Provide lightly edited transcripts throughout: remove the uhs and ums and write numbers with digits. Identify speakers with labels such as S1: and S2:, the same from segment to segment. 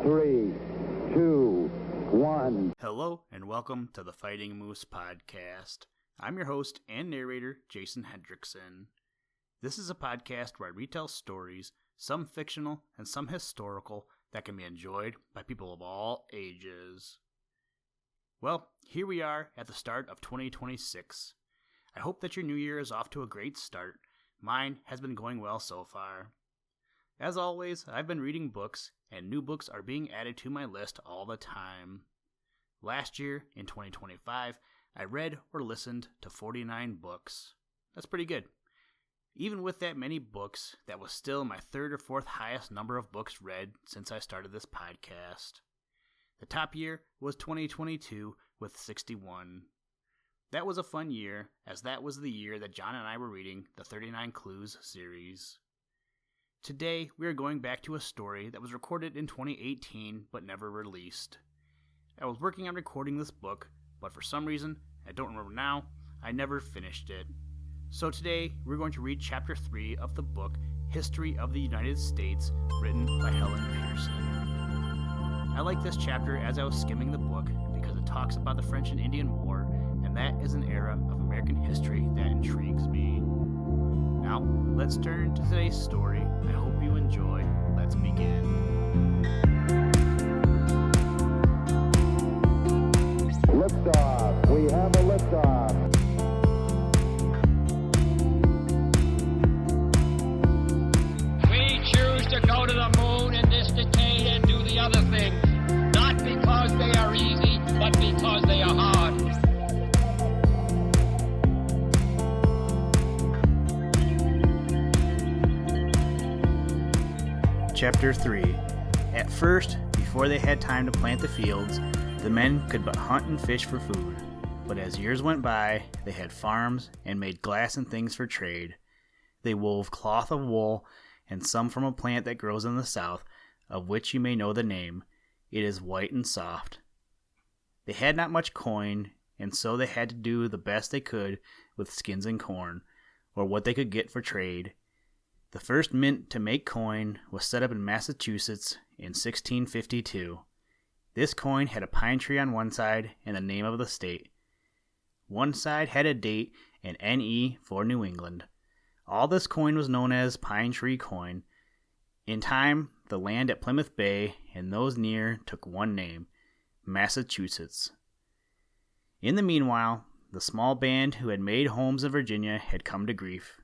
S1: 3, 2, 1.
S2: Hello and welcome to the Fighting Moose Podcast. I'm your host and narrator, Jason Hendrickson. This is a podcast where I retell stories, some fictional and some historical, that can be enjoyed by people of all ages. Well, here we are at the start of 2026. I hope that your new year is off to a great start. Mine has been going well so far. As always, I've been reading books, and new books are being added to my list all the time. Last year, in 2025, I read or listened to 49 books. That's pretty good. Even with that many books, that was still my third or fourth highest number of books read since I started this podcast. The top year was 2022 with 61. That was a fun year, as that was the year that John and I were reading the 39 Clues series. Today, we are going back to a story that was recorded in 2018 but never released. I was working on recording this book, but for some reason, I don't remember now, I never finished it. So today, we're going to read Chapter 3 of the book History of the United States, written by Helen Pierson. I like this chapter as I was skimming the book because it talks about the French and Indian War, and that is an era of American history that intrigues me. Now, let's turn to today's story. I hope you enjoy. Let's begin.
S1: Liftoff. We have a liftoff.
S3: We choose to go to the moon in this decade and do the other things, not because they are easy, but because they are hard.
S2: Chapter 3. At first, before they had time to plant the fields, the men could but hunt and fish for food. But as years went by, they had farms and made glass and things for trade. They wove cloth of wool, and some from a plant that grows in the south, of which you may know the name. It is white and soft. They had not much coin, and so they had to do the best they could with skins and corn, or what they could get for trade. The first mint to make coin was set up in Massachusetts in 1652. This coin had a pine tree on one side and the name of the state. One side had a date and NE for New England. All this coin was known as Pine Tree Coin. In time, the land at Plymouth Bay and those near took one name, Massachusetts. In the meanwhile, the small band who had made homes in Virginia had come to grief.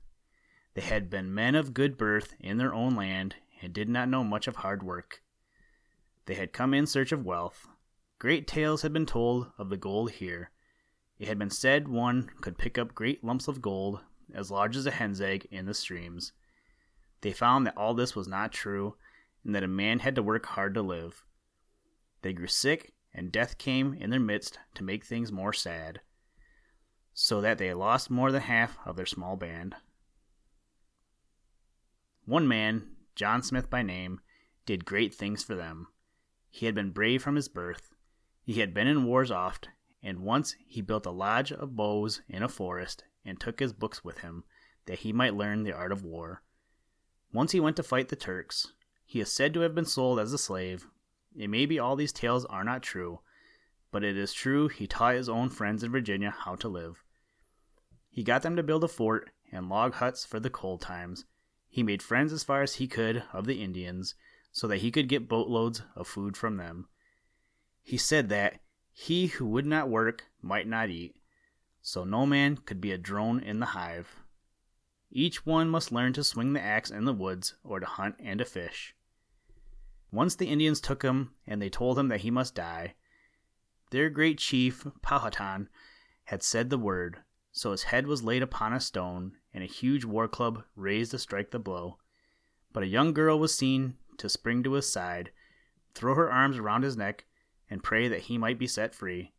S2: They had been men of good birth in their own land and did not know much of hard work. They had come in search of wealth. Great tales had been told of the gold here. It had been said one could pick up great lumps of gold as large as a hen's egg in the streams. They found that all this was not true, and that a man had to work hard to live. They grew sick, and death came in their midst to make things more sad, so that they lost more than half of their small band. One man, John Smith by name, did great things for them. He had been brave from his birth. He had been in wars oft, and once he built a lodge of bows in a forest and took his books with him, that he might learn the art of war. Once he went to fight the Turks. He is said to have been sold as a slave. It may be all these tales are not true, but it is true he taught his own friends in Virginia how to live. He got them to build a fort and log huts for the cold times. He made friends as far as he could of the Indians, so that he could get boatloads of food from them. He said that he who would not work might not eat, so no man could be a drone in the hive. Each one must learn to swing the axe in the woods, or to hunt and to fish. Once the Indians took him, and they told him that he must die. Their great chief, Powhatan, had said the word, so his head was laid upon a stone, and a huge war club raised to strike the blow. But a young girl was seen to spring to his side, throw her arms around his neck, and pray that he might be set free.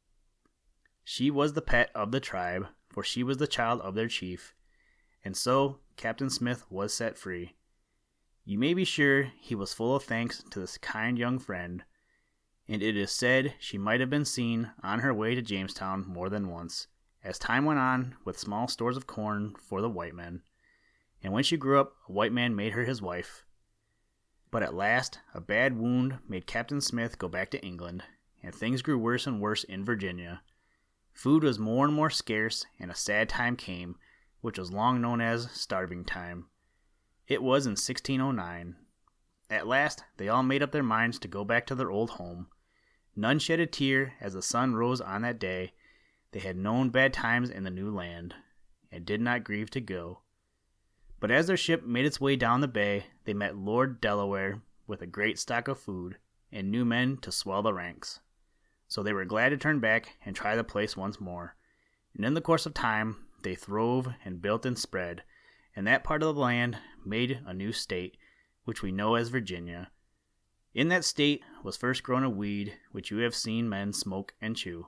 S2: She was the pet of the tribe, for she was the child of their chief, and so Captain Smith was set free. You may be sure he was full of thanks to this kind young friend, and it is said she might have been seen on her way to Jamestown more than once, as time went on with small stores of corn for the white men, and when she grew up, a white man made her his wife. But at last, a bad wound made Captain Smith go back to England, and things grew worse and worse in Virginia. Food was more and more scarce, and a sad time came, which was long known as starving time. It was in 1609. At last, they all made up their minds to go back to their old home. None shed a tear as the sun rose on that day. They had known bad times in the new land, and did not grieve to go. But as their ship made its way down the bay, they met Lord Delaware with a great stock of food, and new men to swell the ranks. So they were glad to turn back and try the place once more. And in the course of time, they throve and built and spread, and that part of the land made a new state, which we know as Virginia. In that state was first grown a weed which you have seen men smoke and chew.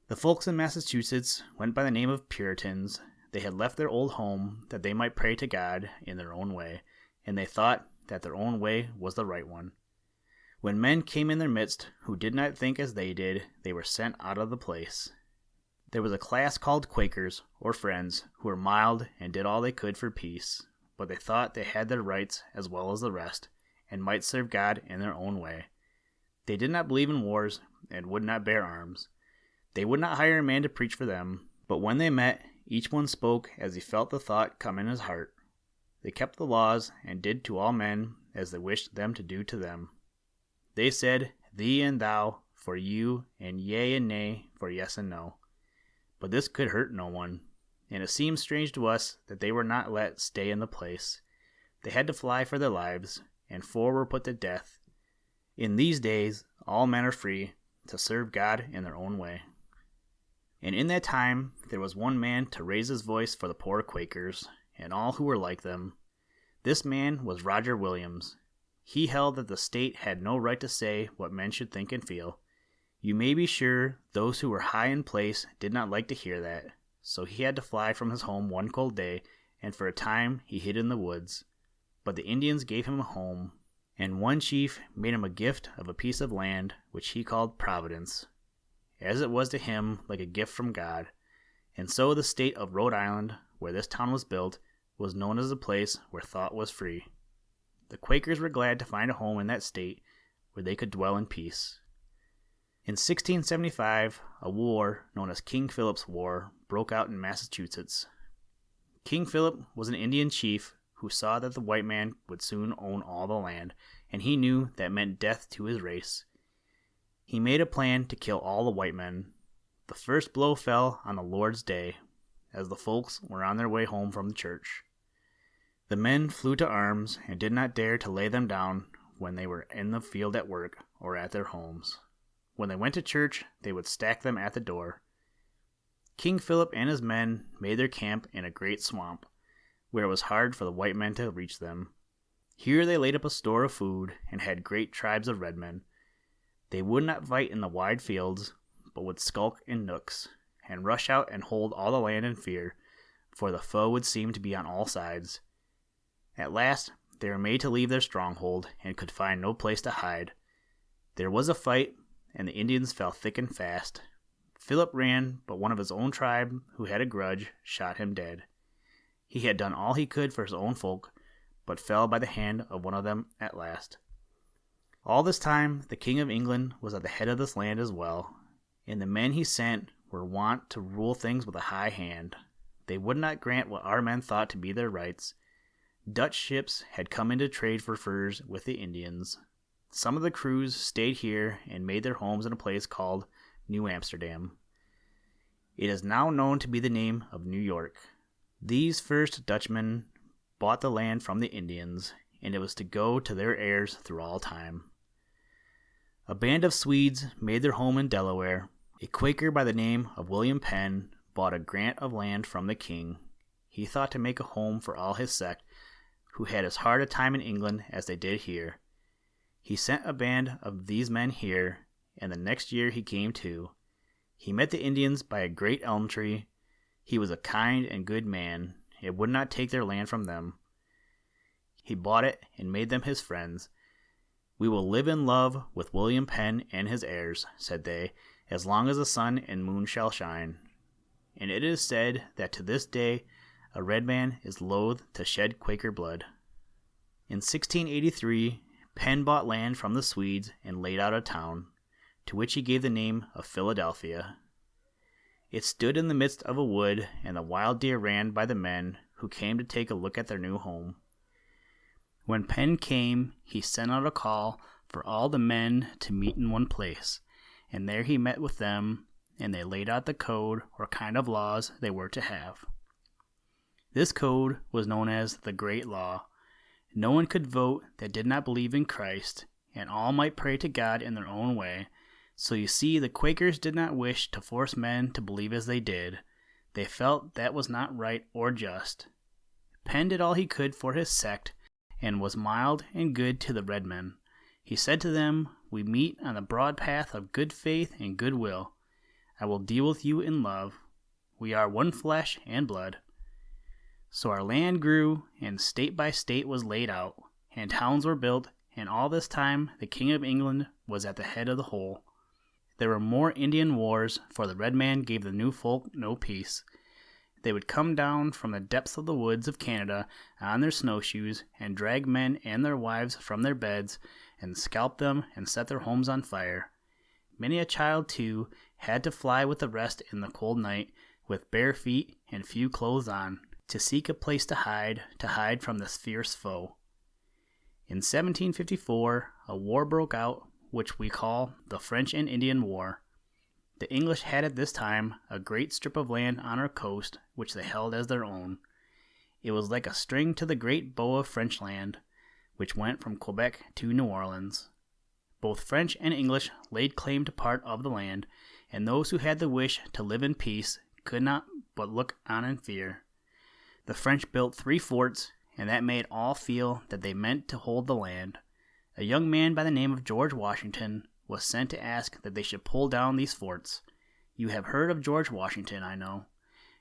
S2: The folks in Massachusetts went by the name of Puritans. They had left their old home that they might pray to God in their own way, and they thought that their own way was the right one. When men came in their midst who did not think as they did, they were sent out of the place. There was a class called Quakers, or Friends, who were mild and did all they could for peace, but they thought they had their rights as well as the rest, and might serve God in their own way. They did not believe in wars, and would not bear arms. They would not hire a man to preach for them, but when they met, each one spoke as he felt the thought come in his heart. They kept the laws, and did to all men as they wished them to do to them. They said, thee and thou for you, and yea and nay for yes and no. But this could hurt no one, and it seemed strange to us that they were not let stay in the place. They had to fly for their lives, and 4 were put to death. In these days, all men are free to serve God in their own way. And in that time, there was one man to raise his voice for the poor Quakers, and all who were like them. This man was Roger Williams. He held that the state had no right to say what men should think and feel. You may be sure those who were high in place did not like to hear that, so he had to fly from his home one cold day, and for a time he hid in the woods. But the Indians gave him a home, and one chief made him a gift of a piece of land which he called Providence, as it was to him like a gift from God. And so the state of Rhode Island, where this town was built, was known as a place where thought was free. The Quakers were glad to find a home in that state where they could dwell in peace. In 1675, a war known as King Philip's War broke out in Massachusetts. King Philip was an Indian chief who saw that the white man would soon own all the land, and he knew that meant death to his race. He made a plan to kill all the white men. The first blow fell on the Lord's Day, as the folks were on their way home from the church. The men flew to arms and did not dare to lay them down when they were in the field at work or at their homes. When they went to church, they would stack them at the door. King Philip and his men made their camp in a great swamp, where it was hard for the white men to reach them. Here they laid up a store of food and had great tribes of red men. They would not fight in the wide fields, but would skulk in nooks, and rush out and hold all the land in fear, for the foe would seem to be on all sides. At last, they were made to leave their stronghold, and could find no place to hide. There was a fight, and the Indians fell thick and fast. Philip ran, but one of his own tribe, who had a grudge, shot him dead. He had done all he could for his own folk, but fell by the hand of one of them at last. All this time, the King of England was at the head of this land as well, and the men he sent were wont to rule things with a high hand. They would not grant what our men thought to be their rights. Dutch ships had come into trade for furs with the Indians. Some of the crews stayed here and made their homes in a place called New Amsterdam. It is now known to be the name of New York. These first Dutchmen bought the land from the Indians, and it was to go to their heirs through all time. A band of Swedes made their home in Delaware. A Quaker by the name of William Penn bought a grant of land from the king. He thought to make a home for all his sect, who had as hard a time in England as they did here. He sent a band of these men here, and the next year he came too. He met the Indians by a great elm tree. He was a kind and good man. It would not take their land from them. He bought it and made them his friends. We will live in love with William Penn and his heirs, said they, as long as the sun and moon shall shine. And it is said that to this day a red man is loath to shed Quaker blood. In 1683, Penn bought land from the Swedes and laid out a town, to which he gave the name of Philadelphia. It stood in the midst of a wood, and the wild deer ran by the men who came to take a look at their new home. When Penn came, he sent out a call for all the men to meet in one place, and there he met with them, and they laid out the code or kind of laws they were to have. This code was known as the Great Law. No one could vote that did not believe in Christ, and all might pray to God in their own way. So you see, the Quakers did not wish to force men to believe as they did. They felt that was not right or just. Penn did all he could for his sect, and was mild and good to the red men. He said to them, "We meet on the broad path of good faith and good will. I will deal with you in love. We are one flesh and blood." So our land grew, and state by state was laid out, and towns were built, and all this time the King of England was at the head of the whole. There were more Indian wars, for the red man gave the new folk no peace. They would come down from the depths of the woods of Canada on their snowshoes, and drag men and their wives from their beds, and scalp them and set their homes on fire. Many a child, too, had to fly with the rest in the cold night, with bare feet and few clothes on, to seek a place to hide from this fierce foe. In 1754, a war broke out, which we call the French and Indian War. The English had at this time a great strip of land on our coast, which they held as their own. It was like a string to the great bow of French land, which went from Quebec to New Orleans. Both French and English laid claim to part of the land, and those who had the wish to live in peace could not but look on in fear. The French built 3 forts, and that made all feel that they meant to hold the land. A young man by the name of George Washington was sent to ask that they should pull down these forts. You have heard of George Washington, I know.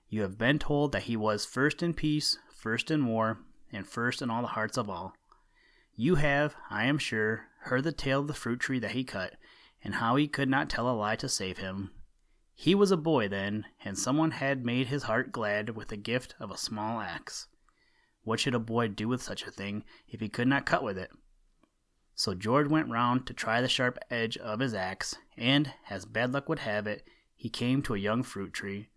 S2: You have been told that he was first in peace, first in war, and first in all the hearts of all. You have, I am sure, heard the tale of the fruit tree that he cut, and how he could not tell a lie to save him. He was a boy then, and someone had made his heart glad with the gift of a small axe. What should a boy do with such a thing if he could not cut with it? So George went round to try the sharp edge of his axe, and, as bad luck would have it, he came to a young fruit tree.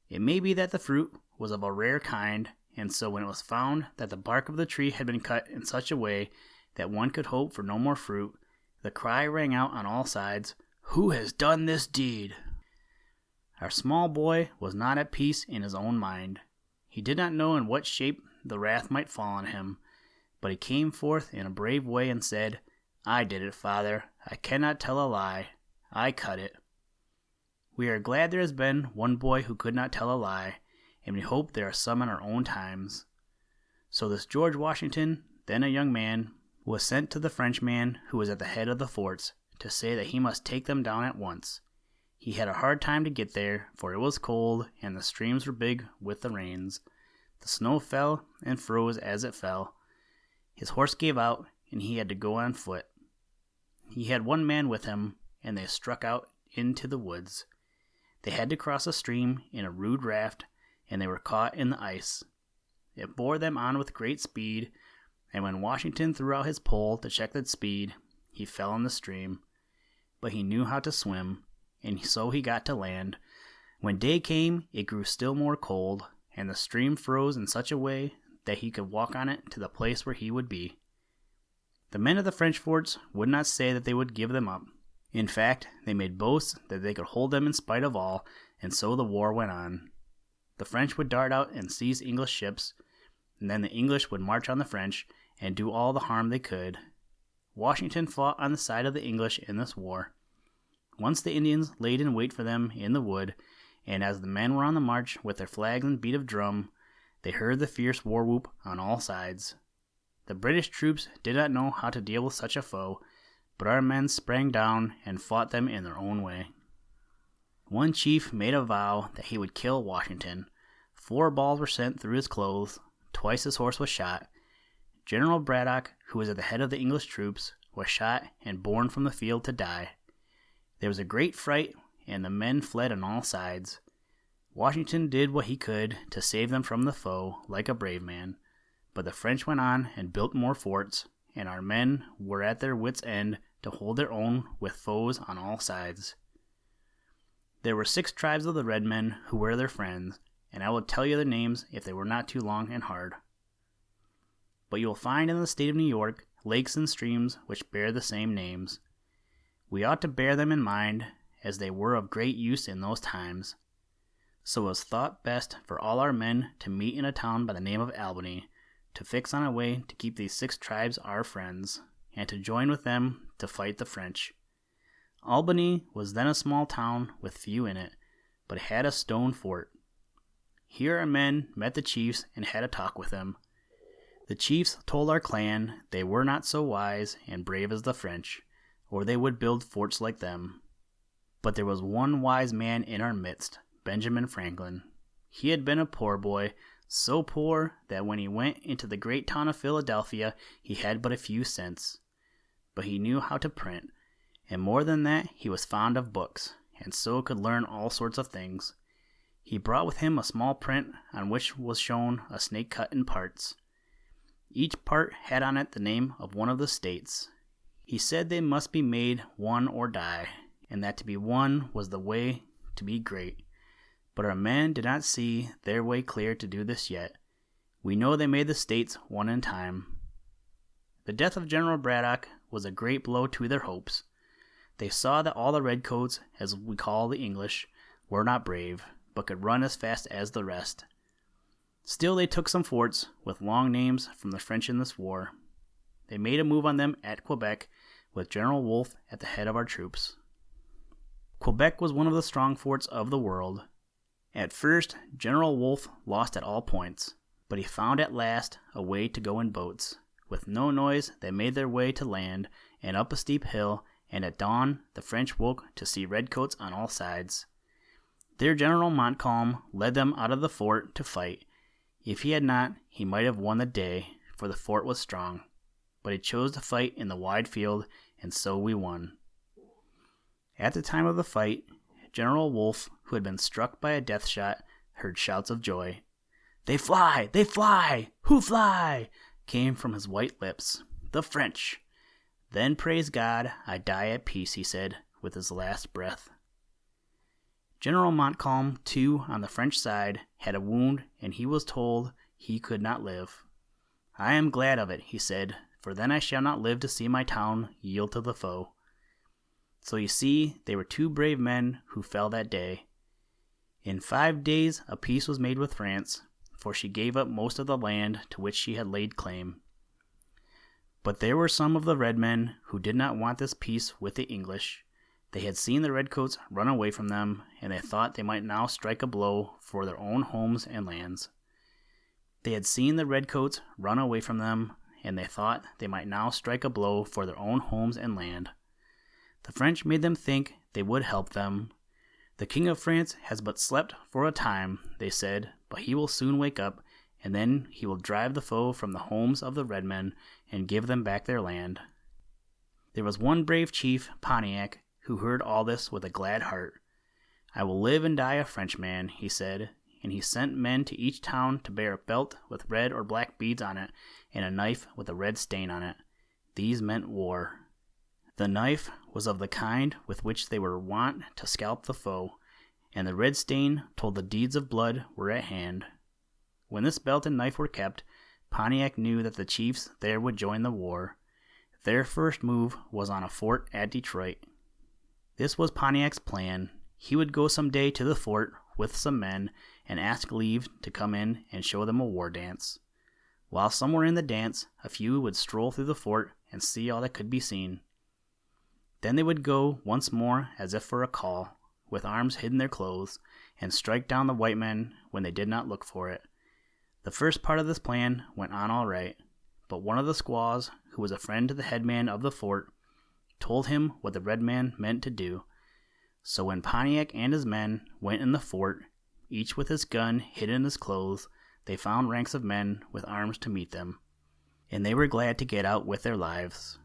S2: It may be that the fruit was of a rare kind, and so when it was found that the bark of the tree had been cut in such a way that one could hope for no more fruit, the cry rang out on all sides, "Who has done this deed?" Our small boy was not at peace in his own mind. He did not know in what shape the wrath might fall on him, but he came forth in a brave way and said, "I did it, father. I cannot tell a lie. I cut it." We are glad there has been one boy who could not tell a lie, and we hope there are some in our own times. So this George Washington, then a young man, was sent to the Frenchman who was at the head of the forts, to say that he must take them down at once. He had a hard time to get there, for it was cold, and the streams were big with the rains. The snow fell and froze as it fell. His horse gave out, and he had to go on foot. He had one man with him, and they struck out into the woods. They had to cross a stream in a rude raft, and they were caught in the ice. It bore them on with great speed, and when Washington threw out his pole to check the speed, he fell in the stream. But he knew how to swim, and so he got to land. When day came, it grew still more cold, and the stream froze in such a way that he could walk on it to the place where he would be. The men of the French forts would not say that they would give them up. In fact, they made boasts that they could hold them in spite of all, and so the war went on. The French would dart out and seize English ships, and then the English would march on the French and do all the harm they could. Washington fought on the side of the English in this war. Once the Indians laid in wait for them in the wood, and as the men were on the march with their flags and beat of drum, they heard the fierce war whoop on all sides. The British troops did not know how to deal with such a foe, but our men sprang down and fought them in their own way. One chief made a vow that he would kill Washington. 4 balls were sent through his clothes, twice his horse was shot. General Braddock, who was at the head of the English troops, was shot and borne from the field to die. There was a great fright, and the men fled on all sides. Washington did what he could to save them from the foe, like a brave man, But the French went on and built more forts, and our men were at their wits' end to hold their own with foes on all sides. There were 6 tribes of the red men who were their friends, and I will tell you their names if they were not too long and hard. But you will find in the state of New York lakes and streams which bear the same names. We ought to bear them in mind, as they were of great use in those times. So it was thought best for all our men to meet in a town by the name of Albany, to fix on a way to keep these 6 tribes our friends, and to join with them to fight the French. Albany was then a small town with few in it, but had a stone fort. Here our men met the chiefs and had a talk with them. The chiefs told our clan they were not so wise and brave as the French, or they would build forts like them. But there was one wise man in our midst, Benjamin Franklin. He had been a poor boy, so poor that when he went into the great town of Philadelphia he had but a few cents. But he knew how to print, and more than that, he was fond of books, and so could learn all sorts of things. He brought with him a small print on which was shown a snake cut in parts. Each part had on it the name of one of the states. He said they must be made one or die, and that to be one was the way to be great. But our men did not see their way clear to do this yet. We know they made the states one in time. The death of General Braddock was a great blow to their hopes. They saw that all the redcoats, as we call the English, were not brave, but could run as fast as the rest. Still they took some forts, with long names from the French in this war. They made a move on them at Quebec, with General Wolfe at the head of our troops. Quebec was one of the strong forts of the world. At first, General Wolfe lost at all points, but he found at last a way to go in boats. With no noise, they made their way to land, and up a steep hill, and at dawn the French woke to see redcoats on all sides. Their General Montcalm led them out of the fort to fight. If he had not, he might have won the day, for the fort was strong. But he chose to fight in the wide field, and so we won. At the time of the fight, General Wolfe, who had been struck by a death shot, heard shouts of joy. "They fly! They fly! Who fly?" came from his white lips. "The French!" "Then, praise God, I die at peace," he said, with his last breath. General Montcalm, too, on the French side, had a wound, and he was told he could not live. "I am glad of it," he said, "for then I shall not live to see my town yield to the foe." So you see, they were 2 brave men who fell that day. In 5 days a peace was made with France, for she gave up most of the land to which she had laid claim. But there were some of the red men who did not want this peace with the English. They had seen the redcoats run away from them, and they thought they might now strike a blow for their own homes and lands. They had seen the redcoats run away from them, and they thought they might now strike a blow for their own homes and land. The French made them think they would help them. "The King of France has but slept for a time," they said, "but he will soon wake up, and then he will drive the foe from the homes of the red men and give them back their land." There was one brave chief, Pontiac, who heard all this with a glad heart. "I will live and die a Frenchman," he said, and he sent men to each town to bear a belt with red or black beads on it and a knife with a red stain on it. These meant war. The knife was of the kind with which they were wont to scalp the foe, and the red stain told the deeds of blood were at hand. When this belt and knife were kept, Pontiac knew that the chiefs there would join the war. Their first move was on a fort at Detroit. This was Pontiac's plan. He would go some day to the fort with some men and ask leave to come in and show them a war dance. While some were in the dance, a few would stroll through the fort and see all that could be seen. Then they would go once more as if for a call, with arms hid in their clothes, and strike down the white men when they did not look for it. The first part of this plan went on all right, but one of the squaws, who was a friend to the headman of the fort, told him what the red man meant to do. So when Pontiac and his men went in the fort, each with his gun hidden in his clothes, they found ranks of men with arms to meet them, and they were glad to get out with their lives.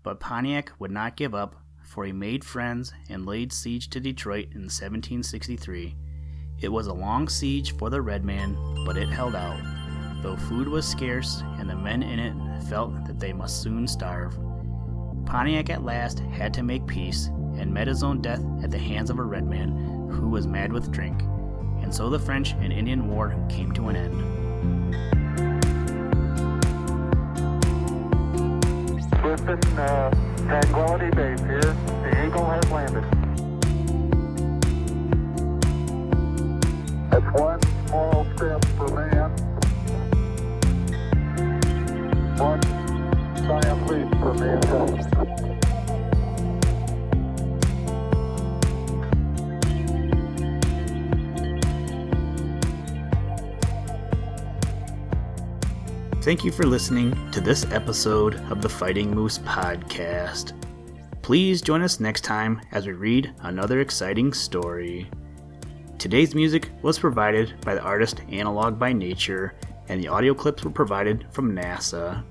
S2: But Pontiac would not give up, for he made friends and laid siege to Detroit in 1763. It was a long siege for the red man, but it held out. though food was scarce and the men in it felt that they must soon starve. Pontiac at last had to make peace and met his own death at the hands of a red man who was mad with drink, and so the French and Indian War came to an end.
S1: Houston, Tranquility Base here. The Eagle has landed. That's one small step for man, one giant leap for mankind.
S2: Thank you for listening to this episode of the Fighting Moose Podcast. Please join us next time as we read another exciting story. Today's music was provided by the artist Analog by Nature, and the audio clips were provided from NASA.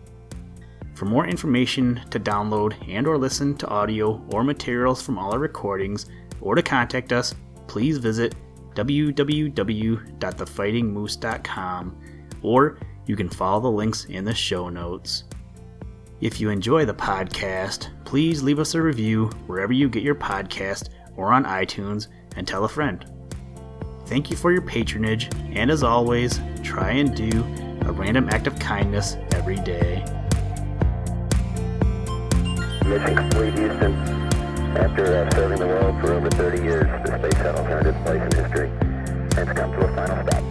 S2: For more information to download and or listen to audio or materials from all our recordings, or to contact us, please visit www.thefightingmoose.com, or you can follow the links in the show notes. If you enjoy the podcast, please leave us a review wherever you get your podcast or on iTunes, and tell a friend. Thank you for your patronage, and as always, try and do a random act of kindness every day.
S4: Mission complete, Houston. After serving the world for over 30 years, the space shuttle turned its place in history and has come to a final stop.